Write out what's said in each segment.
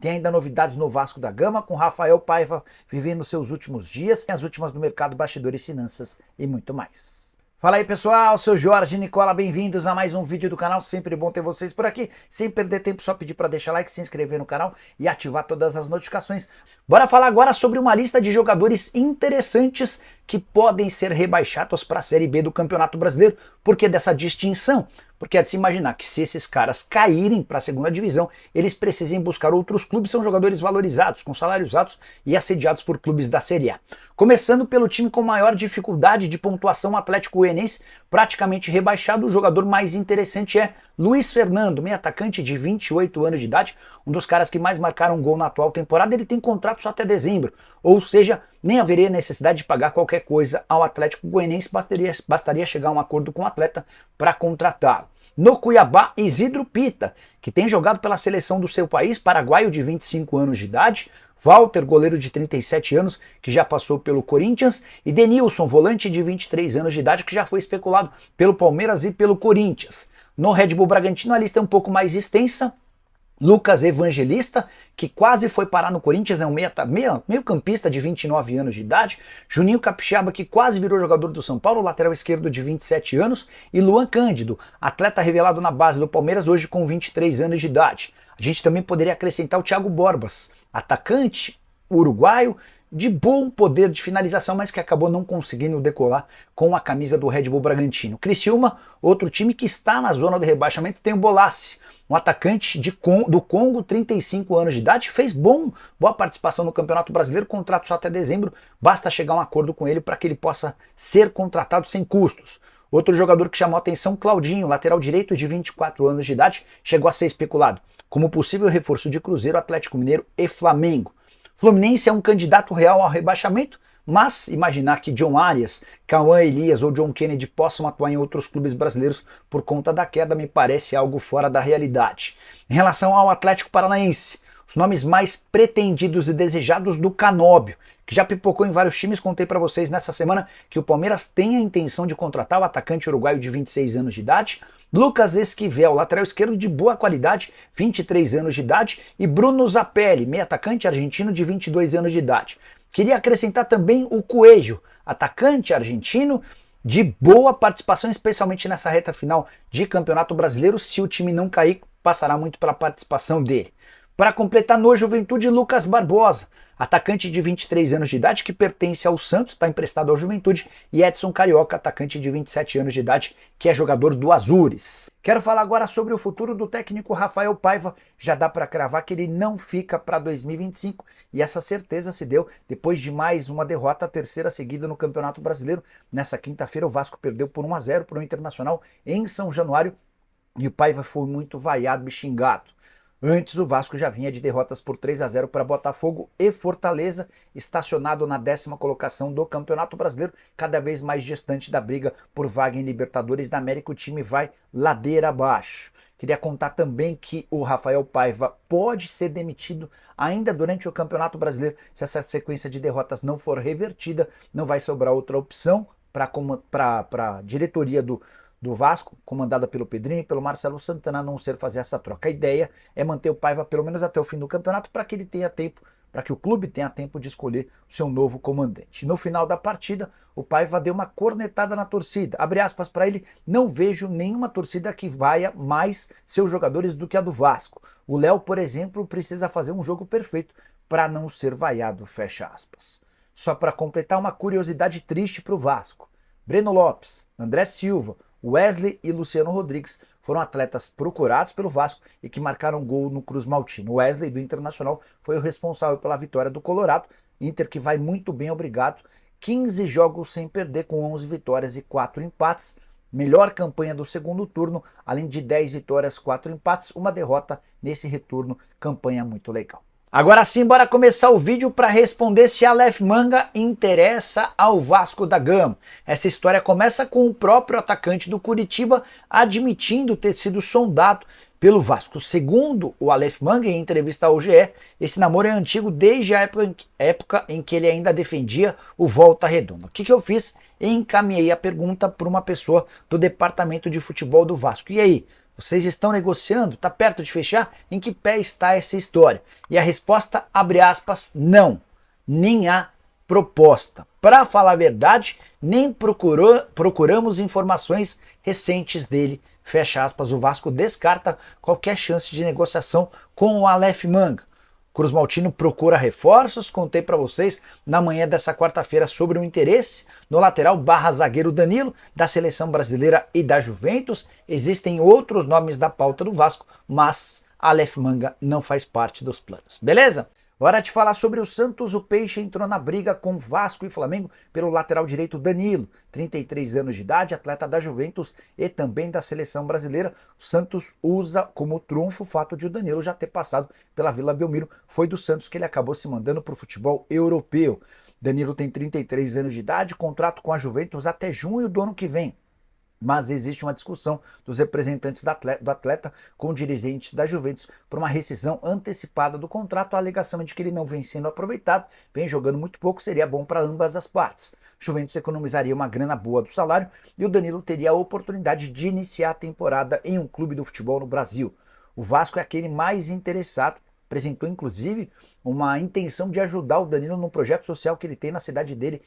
Tem ainda novidades no Vasco da Gama, com Rafael Paiva vivendo seus últimos dias, as últimas do mercado, bastidores, finanças e muito mais. Fala aí pessoal, sou Jorge Nicola, bem-vindos a mais um vídeo do canal, sempre bom ter vocês por aqui. Sem perder tempo, só pedir para deixar like, se inscrever no canal e ativar todas as notificações. Bora falar agora sobre uma lista de jogadores interessantes que podem ser rebaixados para a Série B do Campeonato Brasileiro. Por que dessa distinção? Porque é de se imaginar que se esses caras caírem para a segunda divisão, eles precisem buscar outros clubes, são jogadores valorizados, com salários altos e assediados por clubes da Série A. Começando pelo time com maior dificuldade de pontuação, o Atlético Goianiense, praticamente rebaixado. O jogador mais interessante é Luiz Fernando, meio atacante de 28 anos de idade, um dos caras que mais marcaram gol na atual temporada. Ele tem contrato só até dezembro, ou seja, nem haveria necessidade de pagar qualquer coisa ao Atlético Goianiense, bastaria chegar a um acordo com o atleta para contratá-lo. No Cuiabá, Isidro Pita, que tem jogado pela seleção do seu país, paraguaio de 25 anos de idade, Walter, goleiro de 37 anos, que já passou pelo Corinthians, e Denilson, volante de 23 anos de idade, que já foi especulado pelo Palmeiras e pelo Corinthians. No Red Bull Bragantino, a lista é um pouco mais extensa. Lucas Evangelista, que quase foi parar no Corinthians, é um meio campista de 29 anos de idade. Juninho Capixaba, que quase virou jogador do São Paulo, lateral esquerdo de 27 anos. E Luan Cândido, atleta revelado na base do Palmeiras, hoje com 23 anos de idade. A gente também poderia acrescentar o Thiago Borbas, atacante uruguaio, de bom poder de finalização, mas que acabou não conseguindo decolar com a camisa do Red Bull Bragantino. Criciúma, outro time que está na zona de rebaixamento, tem o Bolassi, um atacante do Congo, 35 anos de idade, fez boa participação no Campeonato Brasileiro, contrato só até dezembro, basta chegar a um acordo com ele para que ele possa ser contratado sem custos. Outro jogador que chamou a atenção, Claudinho, lateral direito de 24 anos de idade, chegou a ser especulado como possível reforço de Cruzeiro, Atlético Mineiro e Flamengo. Fluminense é um candidato real ao rebaixamento, mas imaginar que John Arias, Cauã Elias ou John Kennedy possam atuar em outros clubes brasileiros por conta da queda me parece algo fora da realidade. Em relação ao Atlético Paranaense, os nomes mais pretendidos e desejados do Canóbio, que já pipocou em vários times, contei para vocês nessa semana que o Palmeiras tem a intenção de contratar o atacante uruguaio de 26 anos de idade, Lucas Esquivel, lateral esquerdo de boa qualidade, 23 anos de idade, e Bruno Zapelli, meio atacante argentino de 22 anos de idade. Queria acrescentar também o Coelho, atacante argentino de boa participação, especialmente nessa reta final de Campeonato Brasileiro. Se o time não cair, passará muito pela participação dele. Para completar, no Juventude, Lucas Barbosa, atacante de 23 anos de idade que pertence ao Santos, está emprestado ao Juventude, e Edson Carioca, atacante de 27 anos de idade, que é jogador do Azures. Quero falar agora sobre o futuro do técnico Rafael Paiva. Já dá para cravar que ele não fica para 2025, e essa certeza se deu depois de mais uma derrota, a terceira seguida no Campeonato Brasileiro. Nessa quinta-feira o Vasco perdeu por 1-0 para o Internacional em São Januário, e o Paiva foi muito vaiado e xingado. Antes, o Vasco já vinha de derrotas por 3-0 para Botafogo e Fortaleza, estacionado na 10ª colocação do Campeonato Brasileiro, cada vez mais distante da briga por vaga em Libertadores da América. O time vai ladeira abaixo. Queria contar também que o Rafael Paiva pode ser demitido ainda durante o Campeonato Brasileiro. Se essa sequência de derrotas não for revertida, não vai sobrar outra opção para a diretoria do Vasco, comandada pelo Pedrinho e pelo Marcelo Santana, a não ser fazer essa troca. A ideia é manter o Paiva pelo menos até o fim do campeonato, para que ele tenha tempo, para que o clube tenha tempo de escolher o seu novo comandante. No final da partida, o Paiva deu uma cornetada na torcida. Abre aspas para ele: não vejo nenhuma torcida que vaia mais seus jogadores do que a do Vasco. O Léo, por exemplo, precisa fazer um jogo perfeito para não ser vaiado, fecha aspas. Só para completar, uma curiosidade triste para o Vasco: Breno Lopes, André Silva, Wesley e Luciano Rodrigues foram atletas procurados pelo Vasco e que marcaram gol no Cruz Maltino. O Wesley, do Internacional, foi o responsável pela vitória do Colorado. Inter que vai muito bem, obrigado. 15 jogos sem perder, com 11 vitórias e 4 empates. Melhor campanha do segundo turno, além de 10 vitórias, 4 empates, uma derrota nesse retorno. Campanha muito legal. Agora sim, bora começar o vídeo para responder se Aleph Manga interessa ao Vasco da Gama. Essa história começa com o próprio atacante do Curitiba admitindo ter sido sondado pelo Vasco. Segundo o Aleph Manga, em entrevista ao GE, esse namoro é antigo desde a época em que ele ainda defendia o Volta Redonda. O que eu fiz? Encaminhei a pergunta para uma pessoa do departamento de futebol do Vasco. E aí, Vocês estão negociando? Está perto de fechar? Em que pé está essa história? E a resposta, abre aspas, não. Nem há proposta. Para falar a verdade, nem procuramos informações recentes dele. Fecha aspas, o Vasco descarta qualquer chance de negociação com o Aleph Manga. Cruz Maltino procura reforços, contei para vocês na manhã dessa quarta-feira sobre o interesse no lateral barra zagueiro Danilo, da seleção brasileira e da Juventus. Existem outros nomes da pauta do Vasco, mas Aleph Manga não faz parte dos planos. Beleza? Hora de falar sobre o Santos. O Peixe entrou na briga com Vasco e Flamengo pelo lateral direito Danilo, 33 anos de idade, atleta da Juventus e também da seleção brasileira. O Santos usa como trunfo o fato de o Danilo já ter passado pela Vila Belmiro. Foi do Santos que ele acabou se mandando para o futebol europeu. Danilo tem 33 anos de idade, contrato com a Juventus até junho do ano que vem. Mas existe uma discussão dos representantes do atleta com dirigentes da Juventus por uma rescisão antecipada do contrato. A alegação é de que ele não vem sendo aproveitado, vem jogando muito pouco, seria bom para ambas as partes. Juventus economizaria uma grana boa do salário e o Danilo teria a oportunidade de iniciar a temporada em um clube do futebol no Brasil. O Vasco é aquele mais interessado, apresentou inclusive uma intenção de ajudar o Danilo num projeto social que ele tem na cidade dele,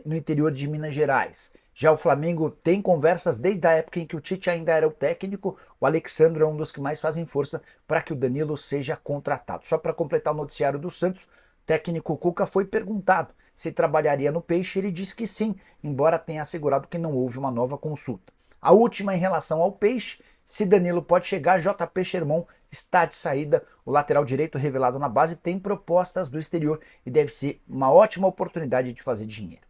no interior de Minas Gerais. Já o Flamengo tem conversas desde a época em que o Tite ainda era o técnico. O Alexandre é um dos que mais fazem força para que o Danilo seja contratado. Só para completar o noticiário do Santos, o técnico Cuca foi perguntado se trabalharia no Peixe. Ele disse que sim, embora tenha assegurado que não houve uma nova consulta. A última em relação ao Peixe, se Danilo pode chegar, JP Sherman está de saída. O lateral direito revelado na base tem propostas do exterior e deve ser uma ótima oportunidade de fazer dinheiro.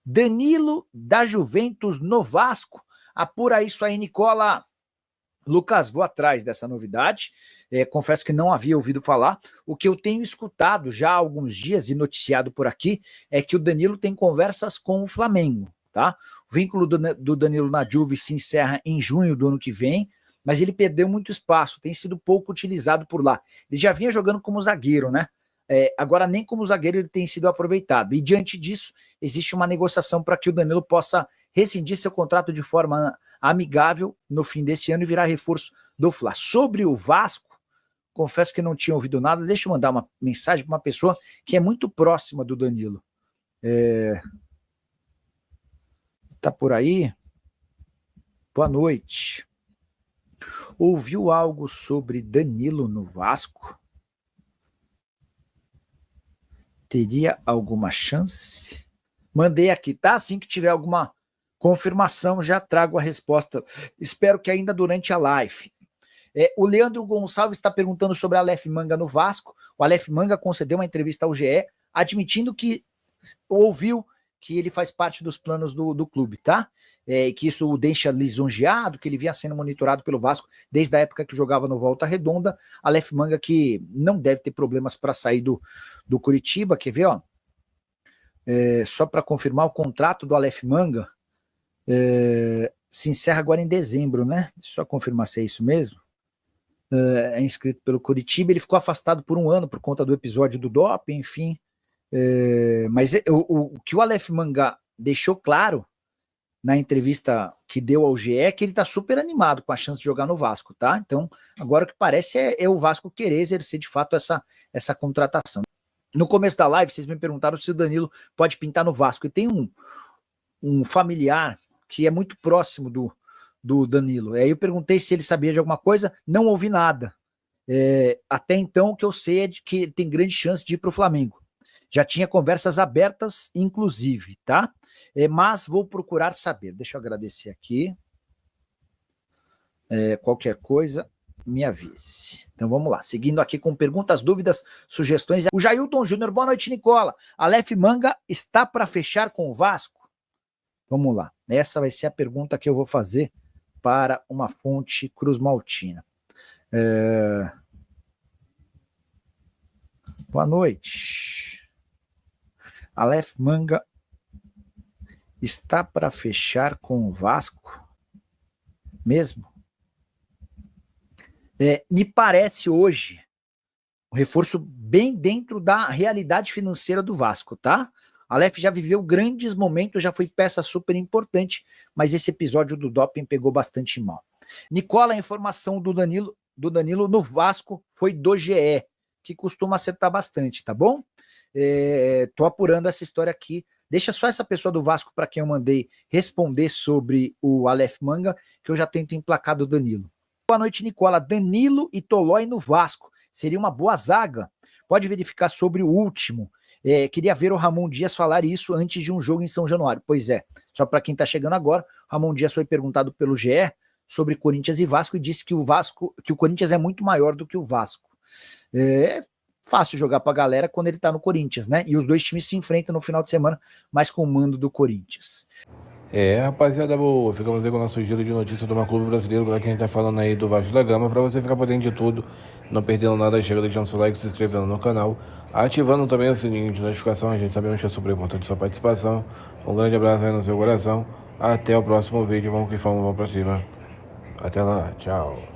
Danilo da Juventus no Vasco. Apura isso aí, Nicola. Lucas, vou atrás dessa novidade. Confesso que não havia ouvido falar. O que eu tenho escutado já há alguns dias e noticiado por aqui é que o Danilo tem conversas com o Flamengo, tá? O vínculo do Danilo na Juve se encerra em junho do ano que vem, mas ele perdeu muito espaço, tem sido pouco utilizado por lá. Ele já vinha jogando como zagueiro, né? Agora nem como zagueiro ele tem sido aproveitado. E diante disso, existe uma negociação para que o Danilo possa rescindir seu contrato de forma amigável no fim desse ano e virar reforço do Fla. Sobre o Vasco, confesso que não tinha ouvido nada. Deixa eu mandar uma mensagem para uma pessoa que é muito próxima do Danilo. Tá por aí? Boa noite. Ouviu algo sobre Danilo no Vasco? Teria alguma chance? Mandei aqui, tá? Assim que tiver alguma confirmação, já trago a resposta. Espero que ainda durante a live. O Leandro Gonçalves está perguntando sobre a Aleph Manga no Vasco. O Aleph Manga concedeu uma entrevista ao GE, admitindo que ouviu que ele faz parte dos planos do clube, tá? Que isso o deixa lisonjeado, que ele vinha sendo monitorado pelo Vasco desde a época que jogava no Volta Redonda. Aleph Manga que não deve ter problemas para sair do Curitiba. Quer ver, ó? Só para confirmar, o contrato do Aleph Manga se encerra agora em dezembro, né? Só confirmar se é isso mesmo. É inscrito pelo Curitiba, ele ficou afastado por um ano por conta do episódio do doping, enfim. Mas o que o Aleph Manga deixou claro na entrevista que deu ao GE é que ele está super animado com a chance de jogar no Vasco, tá? Então, agora o que parece é o Vasco querer exercer de fato essa contratação. No começo da live, vocês me perguntaram se o Danilo pode pintar no Vasco. E tem um familiar que é muito próximo do Danilo. Aí eu perguntei se ele sabia de alguma coisa, não ouvi nada. Até então, o que eu sei é de que ele tem grande chance de ir para o Flamengo. Já tinha conversas abertas, inclusive, tá? Mas vou procurar saber. Deixa eu agradecer aqui. Qualquer coisa, me avise. Então vamos lá. Seguindo aqui com perguntas, dúvidas, sugestões. O Jailton Júnior, boa noite, Nicola. Aleph Manga está para fechar com o Vasco? Vamos lá. Essa vai ser a pergunta que eu vou fazer para uma fonte Cruz Maltina. Boa noite. Aleph Manga está para fechar com o Vasco mesmo? Me parece hoje um reforço bem dentro da realidade financeira do Vasco, tá? Aleph já viveu grandes momentos, já foi peça super importante, mas esse episódio do doping pegou bastante mal. Nicola, a informação do Danilo no Vasco foi do GE, que costuma acertar bastante, tá bom? Tô apurando essa história aqui. Deixa só essa pessoa do Vasco, para quem eu mandei, responder sobre o Aleph Manga, que eu já tento emplacar do Danilo. Boa noite, Nicola. Danilo e Tolói no Vasco. Seria uma boa zaga. Pode verificar sobre o último. Queria ver o Ramon Dias falar isso antes de um jogo em São Januário. Pois é, só para quem tá chegando agora, o Ramon Dias foi perguntado pelo GE sobre Corinthians e Vasco e disse que o Corinthians é muito maior do que o Vasco. É fácil jogar pra galera quando ele tá no Corinthians, né? E os dois times se enfrentam no final de semana, mas com o mando do Corinthians. Rapaziada boa, ficamos aí com o nosso giro de notícias do Clube Brasileiro, que a gente tá falando aí do Vasco da Gama, pra você ficar por dentro de tudo, não perdendo nada, chega deixando seu like, se inscrevendo no canal, ativando também o sininho de notificação, a gente sabemos que é super importante sua participação. Um grande abraço aí no seu coração, até o próximo vídeo, vamos que vamos pra cima, até lá, tchau.